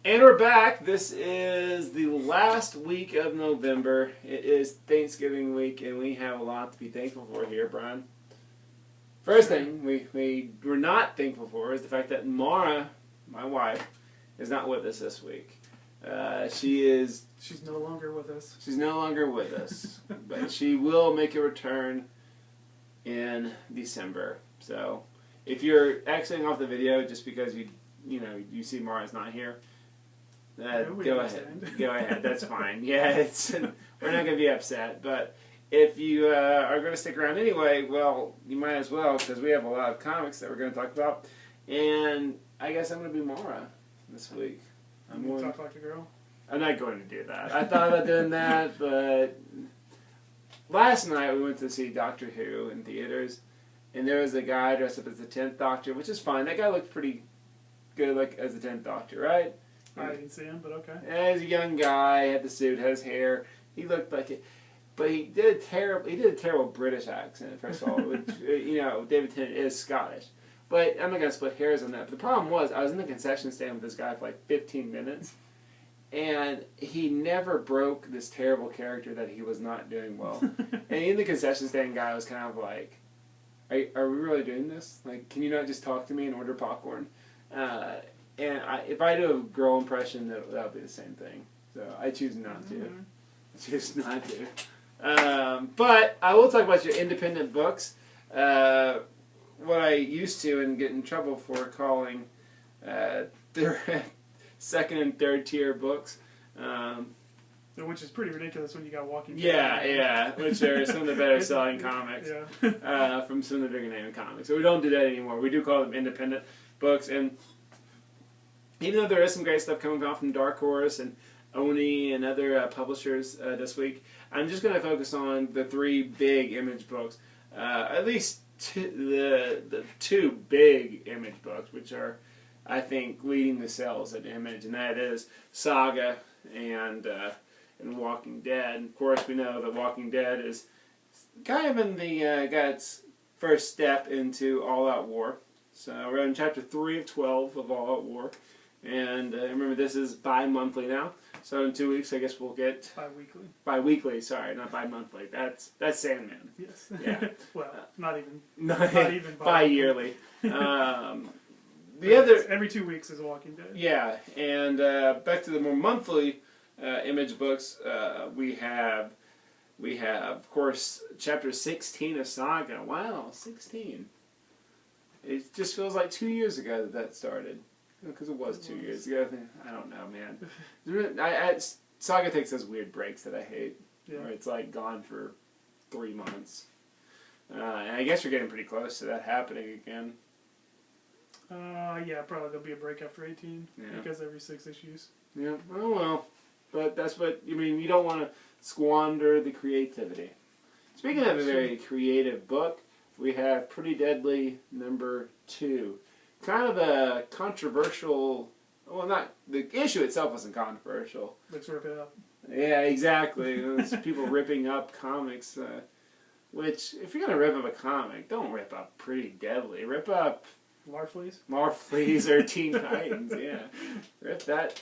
And we're back. This is the last week of November. It is Thanksgiving week, and we have a lot to be thankful for here, Brian. First thing we're not thankful for is the fact that Mara, my wife, is not with us this week. She's no longer with us. She's no longer with us, but she will make a return in December. So if you're exiting off the video just because you see Mara's not here, go ahead. Go ahead. That's fine. Yeah, we're not going to be upset. But if you are going to stick around anyway, well, you might as well, because we have a lot of comics that we're going to talk about. And I guess I'm going to be Mara this week. I'm going to talk like a girl? I'm not going to do that. I thought about doing that, but last night we went to see Doctor Who in theaters, and there was a guy dressed up as the 10th Doctor, which is fine. That guy looked pretty good as the 10th Doctor, right? I didn't see him, but okay. As a young guy, had the suit, had his hair. He looked like it, but he did a terrible British accent. First of all, which, David Tennant is Scottish, but I'm not gonna split hairs on that. But the problem was, I was in the concession stand with this guy for like 15 minutes, and he never broke this terrible character that he was not doing well. And in the concession stand, guy was kind of like, "Are we really doing this? Like, can you not just talk to me and order popcorn?" And if I do a girl impression, that'll be the same thing. So I choose not to. I choose not to. But I will talk about your independent books. What I used to and get in trouble for calling their second and third tier books. Which is pretty ridiculous when you got Walking Dead. Yeah, which are some of the better selling comics yeah. from some of the bigger name comics. So we don't do that anymore. We do call them independent books. And even though there is some great stuff coming out from Dark Horse and Oni and other publishers this week, I'm just going to focus on the three big Image books. At least the two big Image books, which are, I think, leading the sales at Image, and that is Saga and Walking Dead. And of course, we know that Walking Dead is kind of in the its first step into All Out War. So we're in chapter 3 of 12 of All Out War. And remember, this is bi-monthly now. So in 2 weeks, I guess we'll get... Bi-weekly. Bi-weekly, sorry, not bi-monthly. That's Sandman. Yes. Yeah. Well, not even. Not even bi-yearly. Every 2 weeks is Walking Dead. Yeah, and back to the more monthly Image books, we have, of course, chapter 16 of Saga. Wow, 16. It just feels like 2 years ago that started. Because it was 2 years ago. I don't know, man. Saga takes those weird breaks that I hate. Yeah. Where it's like gone for 3 months. And I guess you're getting pretty close to that happening again. Yeah, probably there'll be a break after 18. Yeah. Because every 6 issues. Yeah, oh well. But that's what, you don't want to squander the creativity. Speaking of a very creative book, we have Pretty Deadly #2. Kind of a controversial... Well, not... The issue itself wasn't controversial. Let's rip it up. Yeah, exactly. It's people ripping up comics. Which, if you're going to rip up a comic, don't rip up Pretty Deadly. Rip up... Marfleas or Teen Titans, yeah. Rip that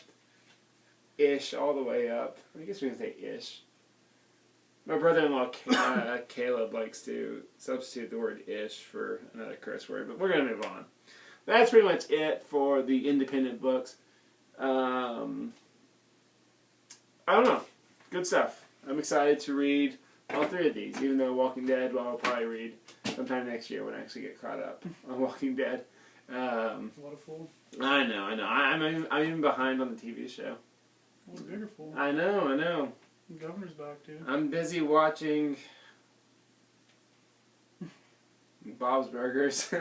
ish all the way up. I guess we can say ish. My brother-in-law, Caleb, likes to substitute the word ish for another curse word, but we're going to move on. That's pretty much it for the independent books. I don't know. Good stuff. I'm excited to read all three of these, even though Walking Dead, well, I'll probably read sometime next year when I actually get caught up on Walking Dead. What a fool. I know. I'm even behind on the TV show. What a bigger fool. I know. The governor's back, dude. I'm busy watching Bob's Burgers.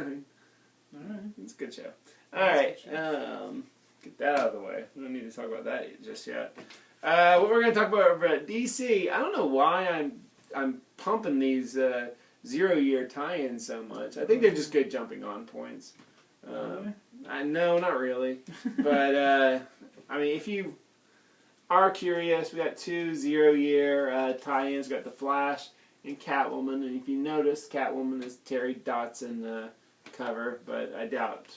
Alright. It's a good show. Alright, get that out of the way. We don't need to talk about that just yet. What we're going to talk about over at DC, I don't know why I'm pumping these 0-year tie-ins so much. I think they're just good jumping on points. No, not really. But, if you are curious, we got 2 0-year tie-ins. We got The Flash and Catwoman. And if you notice, Catwoman is Terry Dotson cover, but I doubt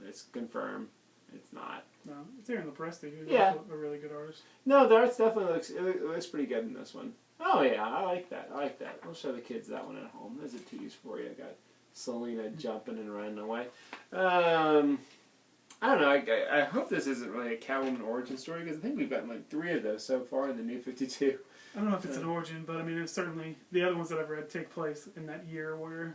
it's confirmed. It's not. No, it's Aaron Lopresti, who's Yeah. also a really good artist. No, the arts definitely looks pretty good in this one. Oh yeah, I like that. We'll show the kids that one at home. There's a tease for you. I got Selena jumping and running away. I don't know. I hope this isn't really a Catwoman origin story because I think we've gotten like 3 of those so far in the New 52. I don't know if it's an origin, but I mean, it's certainly the other ones that I've read take place in that year where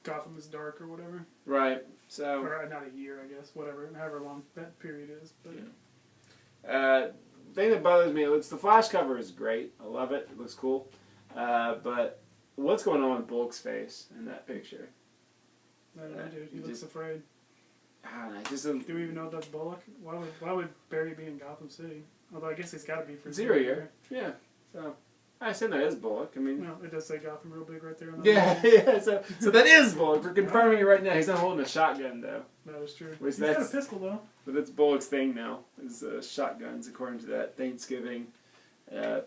Gotham is dark or whatever. Right. So. Or not a year, I guess. Whatever, however long that period is. But thing that bothers me, the Flash cover is great. I love it. It looks cool. But what's going on with Bulk's face in that picture? I don't know, dude. He looks afraid. I don't know. Just do we even know if that's Bullock? Why would Barry be in Gotham City? Although I guess he's got to be for 0 year. Yeah. So I assume that is Bullock. I mean, no, it does say Gotham real big right there. On yeah. So that is Bullock. We're confirming it right now. He's not holding a shotgun though. That is true. Which He's got a pistol though. But that's Bullock's thing now. Is shotguns according to that Thanksgiving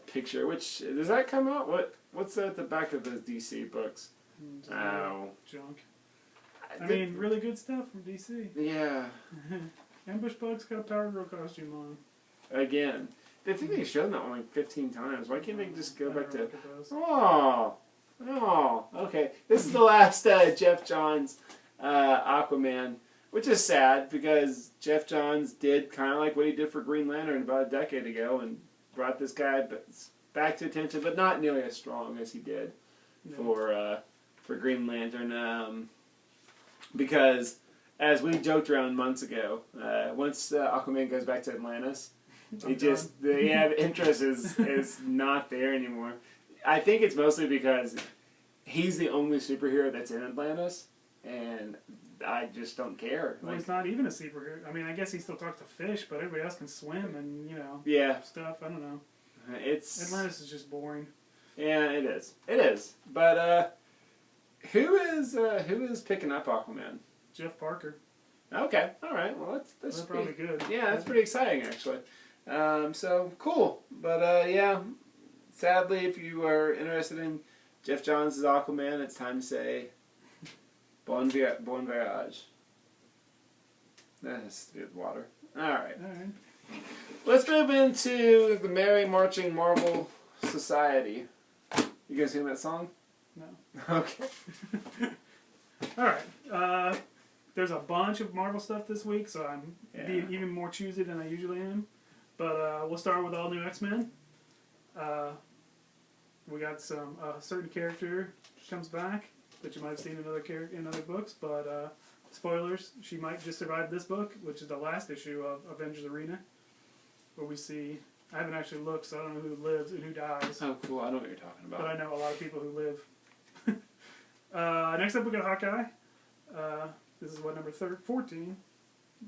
picture. Which does that come out? What's at the back of those DC books? Oh, junk. I mean, really good stuff from DC. Yeah. Ambush Bug's got a Power Girl costume on. Again. I think they showed that one like 15 times. Why can't they just go back to... Oh, okay. This is the last Jeff Johns Aquaman, which is sad because Jeff Johns did kind of like what he did for Green Lantern about a decade ago and brought this guy back to attention, but not nearly as strong as he did for Green Lantern. Because, as we joked around months ago, once Aquaman goes back to Atlantis, the interest is not there anymore. I think it's mostly because he's the only superhero that's in Atlantis, and I just don't care. Well, he's not even a superhero. I mean, I guess he still talks to fish, but everybody else can swim and stuff. I don't know. Atlantis is just boring. Yeah, it is. It is. But who is picking up Aquaman? Jeff Parker. Okay, all right. Well, that's probably good. Yeah, that's pretty exciting actually. So cool. But sadly, if you are interested in Jeff Johns' Aquaman, it's time to say bon voyage. That's good water. All right. Let's move into the Merry Marching Marvel Society. You guys sing that song? No. Okay. Alright. There's a bunch of Marvel stuff this week, so I'm being even more choosy than I usually am. But we'll start with all new X-Men. We got some certain character comes back that you might have seen in other books, but spoilers, she might just survive this book, which is the last issue of Avengers Arena, where we see... I haven't actually looked, so I don't know who lives and who dies. Oh, cool. I know what you're talking about. But I know a lot of people who live. Next up, we got Hawkeye. This is number 14.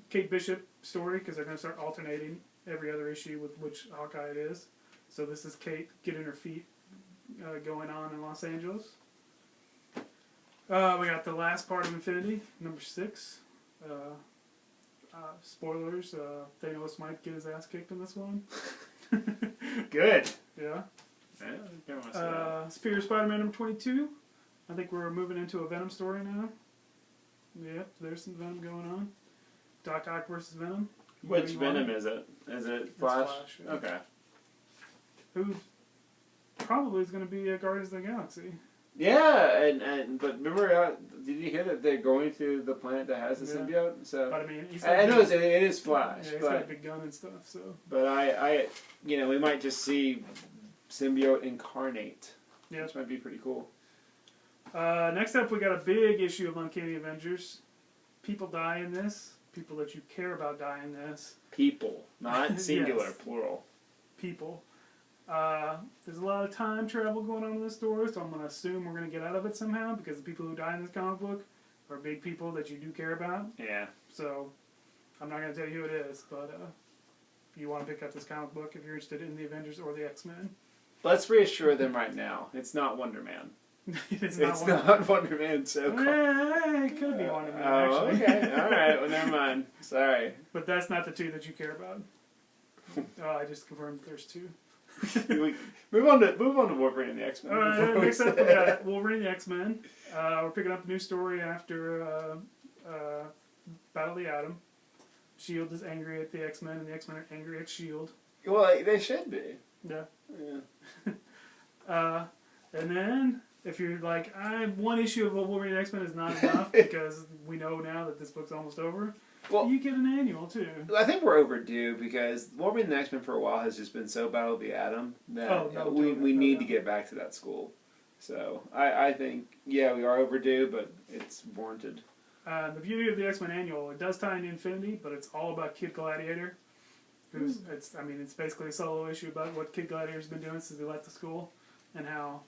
Kate Bishop story, because they're going to start alternating every other issue with which Hawkeye it is. So this is Kate getting her feet going on in Los Angeles. We got the last part of Infinity, number 6. Spoilers, Thanos might get his ass kicked in this one. Good. Yeah. Yeah. Superior Spider-Man number 22. I think we're moving into a Venom story now. Yep, there's some Venom going on. Doc Ock versus Venom. Which Venom is it? Is it Flash? Flash, yeah. Okay. Who probably is going to be Guardians of the Galaxy. Yeah, but remember, did you hear that they're going to the planet that has the symbiote? So, but I mean, I know it is Flash. Yeah, he's got a big gun and stuff. So, but I we might just see symbiote incarnate. Yeah, which might be pretty cool. Next up, we got a big issue of Uncanny Avengers. People die in this. People that you care about die in this. People, not singular, Yes. plural. People. There's a lot of time travel going on in this story, so I'm going to assume we're going to get out of it somehow, because the people who die in this comic book are big people that you do care about. Yeah. So, I'm not going to tell you who it is, but if you want to pick up this comic book, if you're interested in the Avengers or the X-Men. Let's reassure them right now. It's not Wonder Man. It's not Wonder Man, so... it could be Wonder Man, actually. Okay. All right. Well, never mind. Sorry. But that's not the two that you care about. I just confirmed there's two. move on to Wolverine and the X-Men. Next up, we got Wolverine and the X-Men. We're picking up a new story after Battle of the Atom. Shield is angry at the X-Men, and the X-Men are angry at Shield. Well, they should be. Yeah. Yeah. And then, if you're like, one issue of Wolverine and X-Men is not enough because we know now that this book's almost over, Well, you get an annual too. I think we're overdue because Wolverine and X-Men for a while has just been so Battle of the Atom that we need to get back to that school. So I think, yeah, we are overdue, but it's warranted. The beauty of the X-Men annual, it does tie into Infinity, but it's all about Kid Gladiator. It's basically a solo issue about what Kid Gladiator's been doing since he left the school, and how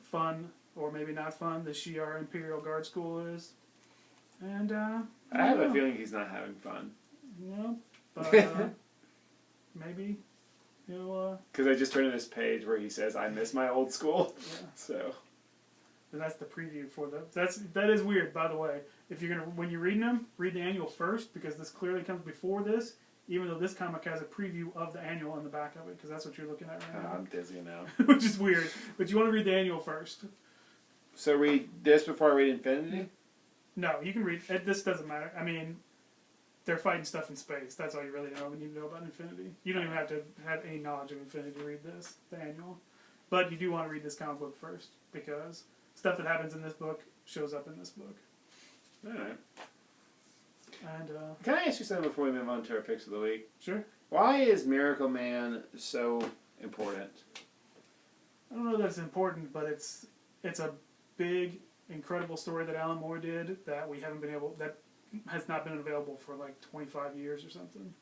fun, or maybe not fun, the Shi'ar Imperial Guard School is. And, I have a feeling he's not having fun. No, but maybe he'll... Because I just turned to this page where he says, I miss my old school. Yeah. So... And that's the preview for that is weird, by the way. If you're when you're reading them, read the annual first, because this clearly comes before this, even though this comic has a preview of the annual in the back of it, because that's what you're looking at right now. I'm dizzy now. Which is weird. But you want to read the annual first. So read this before I read Infinity? No, you can read it. This doesn't matter. I mean, they're fighting stuff in space. That's all you really know when you know about Infinity. You don't even have to have any knowledge of Infinity to read this, the annual. But you do want to read this comic book first, because stuff that happens in this book shows up in this book. Alright. And, can I ask you something before we move on to our picks of the week? Sure. Why is Miracle Man so important? I don't know that it's important, but it's a big, incredible story that Alan Moore did that that has not been available for like 25 years or something,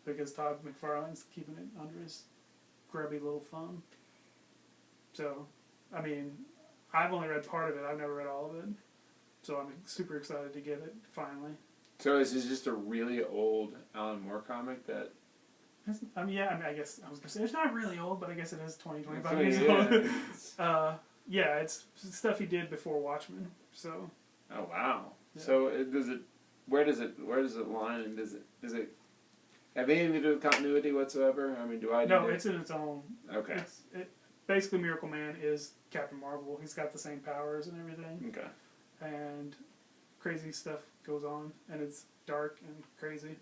because Todd McFarlane's keeping it under his grubby little thumb. So, I mean, I've only read part of it. I've never read all of it. So I'm super excited to get it, finally. So is this just a really old Alan Moore comic that... I guess I was going to say, it's not really old, but I guess it is 25 years old. Yeah, it's stuff he did before Watchmen, so... Oh, wow. Yeah. So where does it line, and does it have anything to do with continuity whatsoever? I mean, No, it's in its own... Okay. Basically, Miracle Man is Captain Marvel. He's got the same powers and everything. Okay. And crazy stuff goes on, and it's dark and crazy.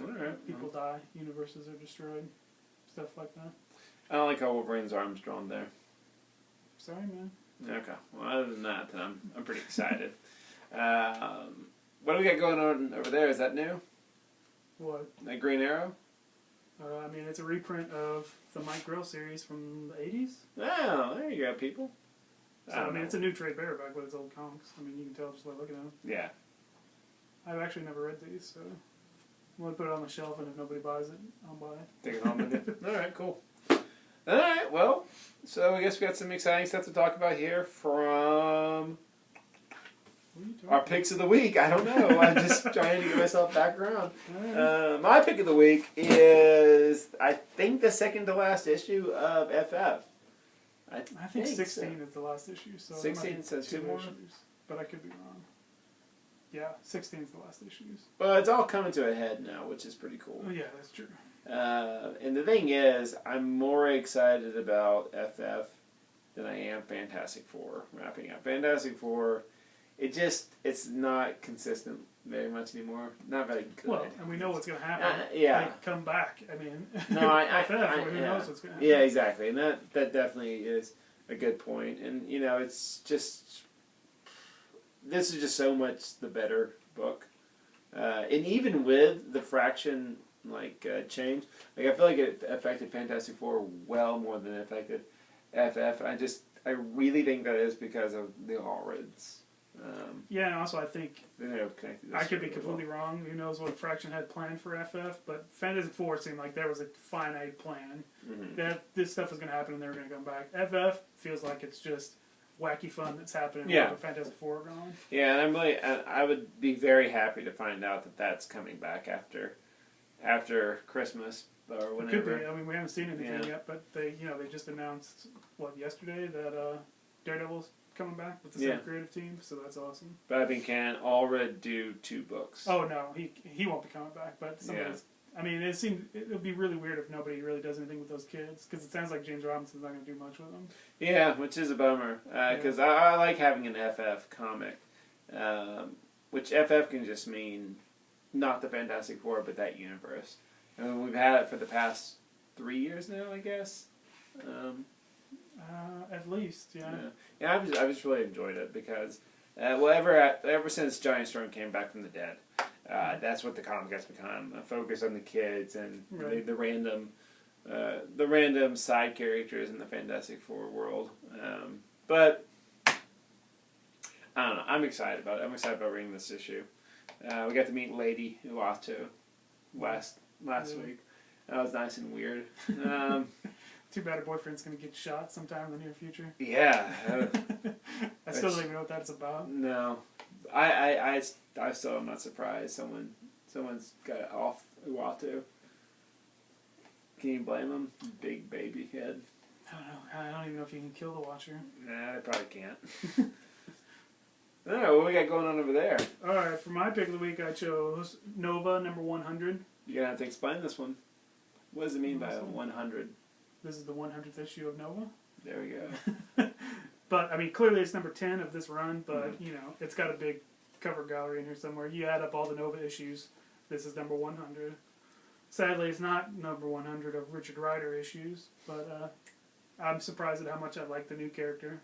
Alright. People die, universes are destroyed, stuff like that. I don't like how Wolverine's arm's drawn there. Sorry, man. Okay. Well, other than that, then I'm pretty excited. What do we got going on over there? Is that new? What? That Green Arrow? It's a reprint of the Mike Grell series from the 80s. Oh, there you go, people. So, it's a new trade paperback with its old comics. I mean, you can tell just by looking at them. Yeah. I've actually never read these, so I'm going to put it on the shelf, and if nobody buys it, I'll buy it. Take it home with you. Alright, cool. Alright, well, so I guess we got some exciting stuff to talk about here from our picks of the week. I don't know. I'm just trying to get myself back around. My pick of the week is, I think, the second to last issue of FF. I think 16 is the last issue. So 16 says two more? issues, but I could be wrong. Yeah, 16 is the last issues. Well, it's all coming to a head now, which is pretty cool. Oh, yeah, that's true. And the thing is, I'm more excited about FF than I am Fantastic Four wrapping up. Fantastic Four, it's not consistent very much anymore. Not very good. Well, and we know what's going to happen. Yeah. They come back. I mean, no, who knows what's going to happen. Yeah, exactly. And that definitely is a good point. And, it's just... This is just so much the better book. And even with the Fraction change, I feel like it affected Fantastic Four well more than it affected FF. I really think that is because of the Allreds. And also I think connected. I could be completely wrong. Who knows what Fraction had planned for FF? But Fantastic Four seemed like there was a finite plan that this stuff was going to happen and they were going to come back. FF feels like it's just wacky fun that's happening. Yeah. With Fantastic Four going. Yeah, and I would be very happy to find out that that's coming back after Christmas or whenever. It could be. I mean, we haven't seen anything yet, but they just announced yesterday that Daredevil's coming back with the same creative team, so that's awesome. But I think can Allred do 2 books? Oh no, he won't be coming back. But I mean, it would be really weird if nobody really does anything with those kids, because it sounds like James Robinson's not going to do much with them. Yeah, which is a bummer, because I like having an FF comic, which FF can just mean not the Fantastic Four, but that universe. And we've had it for the past 3 years now, I guess. At least, yeah. Yeah, I've just really enjoyed it because, ever since Johnny Storm came back from the dead, that's what the comic has become, a focus on the kids and Right. the random side characters in the Fantastic Four world. But I don't know. I'm excited about it. I'm excited about reading this issue. We got to meet Lady Uatu last week. That was nice and weird. Too bad her boyfriend's going to get shot sometime in the near future. Yeah. I still don't even know what that's about. No. I still am not surprised. Someone's got off Uatu. Can you blame him? Big baby head. I don't know. I don't even know if you can kill the Watcher. Nah, they probably can't. Alright, what we got going on over there? Alright, for my pick of the week, I chose Nova number 100. You're going to have to explain this one. What does it mean by 100? This is the 100th issue of Nova. There we go. But, I mean, clearly it's number 10 of this run, but, you know, it's got a big cover gallery in here somewhere. You add up all the Nova issues, this is number 100. Sadly, it's not number 100 of Richard Rider issues, but I'm surprised at how much I like the new character.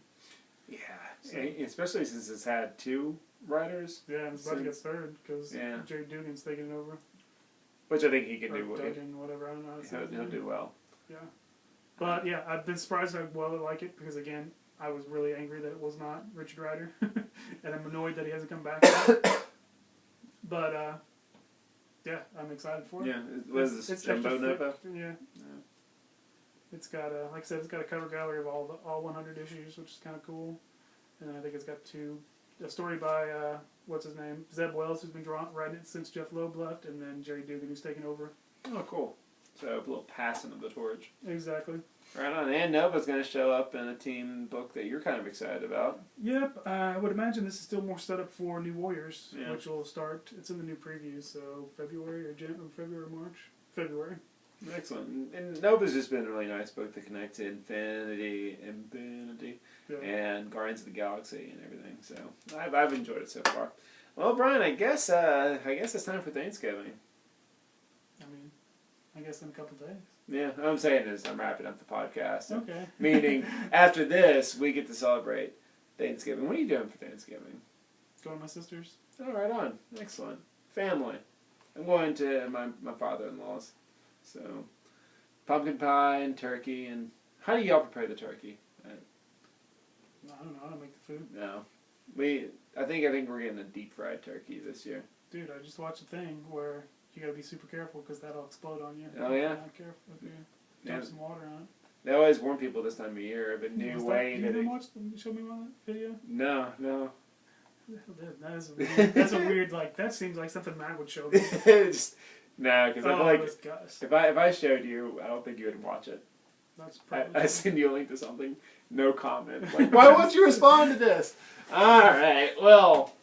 Yeah, So, especially since it's had 2 writers. yeah, and it's about to get third, because Jerry Dugan's taking it over. Which I think he can Or do. Duggan, whatever, I don't know. He'll do well. Yeah. But, yeah, I've been surprised how well I like it, because, again, I was really angry that it was not Richard Rider, and I'm annoyed that he hasn't come back yet. But, yeah, I'm excited for it. Yeah, what is this, Jumbo Nova? Yeah. It's got like I said, it's got a cover gallery of all 100 issues, which is kind of cool. And then I think it's got a story by what's his name, Zeb Wells, who's been writing it since Jeff Loeb left, and then Jerry Dugan, who's taken over. Oh, cool. So a little passing of the torch. Exactly. Right on. And Nova's going to show up in a team book that you're kind of excited about. Yep. I would imagine this is still more set up for New Warriors, Yeah. which will start. It's in the new previews, so February, March. February. Excellent. And Nova's just been a really nice book to connect to Infinity, Yeah. and Guardians of the Galaxy and everything. So I've enjoyed it so far. Well, Brian, I guess it's time for Thanksgiving. I guess in a couple days. Yeah, what I'm saying is I'm wrapping up the podcast. Okay. Meaning, after this, we get to celebrate Thanksgiving. What are you doing for Thanksgiving? Going to my sister's. Oh, right on. Excellent. Family. I'm going to my father-in-law's. So, pumpkin pie and turkey. And how do y'all prepare the turkey? I don't know. I don't make the food. No. I think we're getting a deep-fried turkey this year. Dude, I just watched a thing where you gotta be super careful because that'll explode on you. Oh, yeah? If you're not careful. If you dump some water on it. They always warn people this time of year of a new way that... that You watch them? Show me one video? No. That's a weird, like, that seems like something Matt would show me. No, because I feel like Gus. if I showed you, I don't think you would watch it. That's probably I send you a link to something, no comment. Like, why won't you respond to this? All right, well,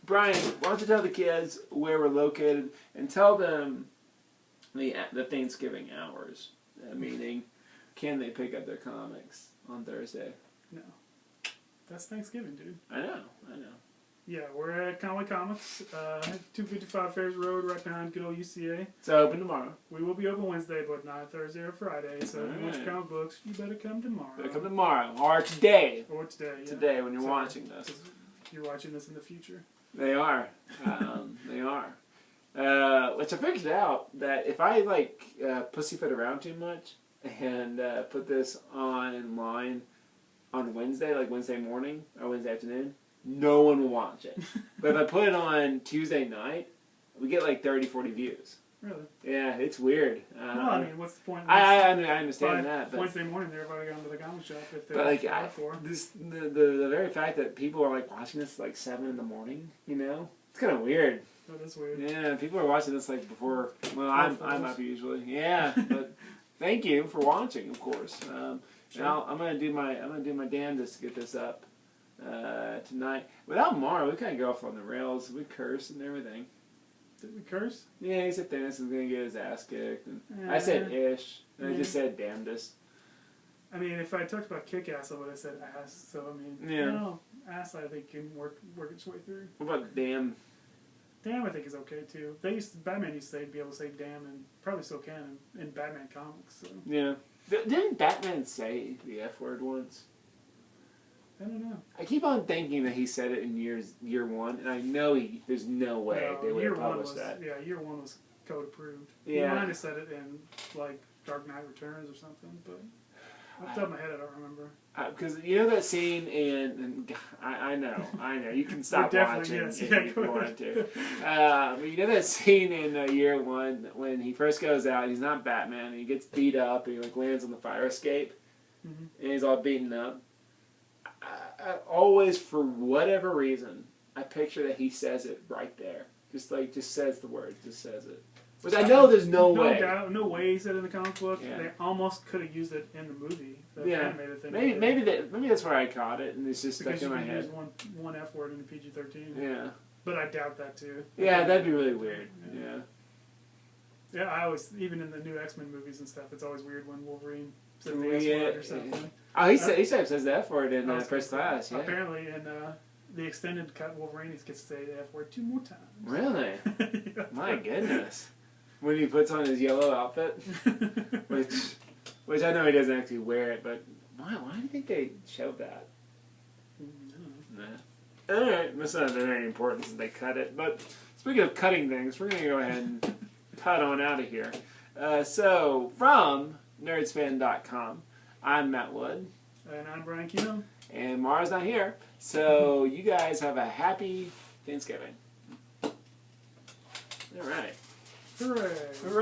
Brian, why don't you tell the kids where we're located and tell them the Thanksgiving hours, meaning can they pick up their comics on Thursday? No. That's Thanksgiving, dude. I know. Yeah, we're at Conway Comics, 255 Fairs Road, right behind good old UCA. It's open tomorrow. We will be open Wednesday, but not Thursday or Friday. So if you want your comic books, you better come tomorrow. Better come tomorrow or today. Or today, yeah. Today when you're watching this. 'Cause you're watching this in the future. They are. They are. Which I figured out that if I pussyfoot around too much and put this online on Wednesday, like Wednesday morning or Wednesday afternoon, no one will watch it. But if I put it on Tuesday night, we get like 30, 40 views. Really? Yeah, it's weird. No, I mean, what's the point? I understand that. But Wednesday morning, everybody going to the comic shop if they're but like the very fact that people are like watching this at like 7 in the morning, it's kind of weird. That is weird. Yeah, people are watching this like before. Well, I'm up usually. Yeah, but thank you for watching, of course. Sure. And I'm gonna do my damnedest to get this up tonight. Without Mara, we kind of go off on the rails. We curse and everything. Did we curse? Yeah, he said Thanos is gonna get his ass kicked, and I said ish, and I just said damnedest. I mean, if I talked about kick-ass, I would have said ass. So I mean, Yeah. no, ass I think can work its way through. What about damn? Damn, I think is okay too. Batman used to be able to say damn, and probably still can in Batman comics. So. Yeah. Didn't Batman say the F word once? I don't know. I keep on thinking that he said it in year one, and I know there's no way they would have published that. Yeah, year one was code approved. Yeah. He might have said it in like Dark Knight Returns or something, but off the top of my head, I don't remember. Because you know that scene in I know. You can stop watching yes. if Yeah, you want to. But you know that scene in year one when he first goes out, he's not Batman, and he gets beat up, and he like lands on the fire escape, Mm-hmm. and he's all beaten up. I always, for whatever reason, I picture that he says it right there. Just says the word, just says it. Which I know there's no way. No way he said it in the comic book. Yeah. They almost could have used it in the movie. The animated thing. Maybe that's where I caught it, and it's just because stuck in my head. Use one F word in the PG-13. Yeah. But I doubt that too. Yeah, that'd be really weird. Yeah. Yeah, I always, even in the new X-Men movies and stuff, it's always weird when Wolverine says the S word or something. Yeah. Oh, he says the F word in First Class. Yeah. Apparently, in the extended cut, Wolverine gets to say the F word 2 more times. Really? Yeah. My goodness. When he puts on his yellow outfit, which I know he doesn't actually wear it, but why do you think they showed that? Nah. All right, that's not very important since they cut it. But speaking of cutting things, we're going to go ahead and cut on out of here. So, from nerdspan.com, I'm Matt Wood. And I'm Brian Kino. And Mara's not here. So, you guys have a happy Thanksgiving. All right. Hooray. Hooray.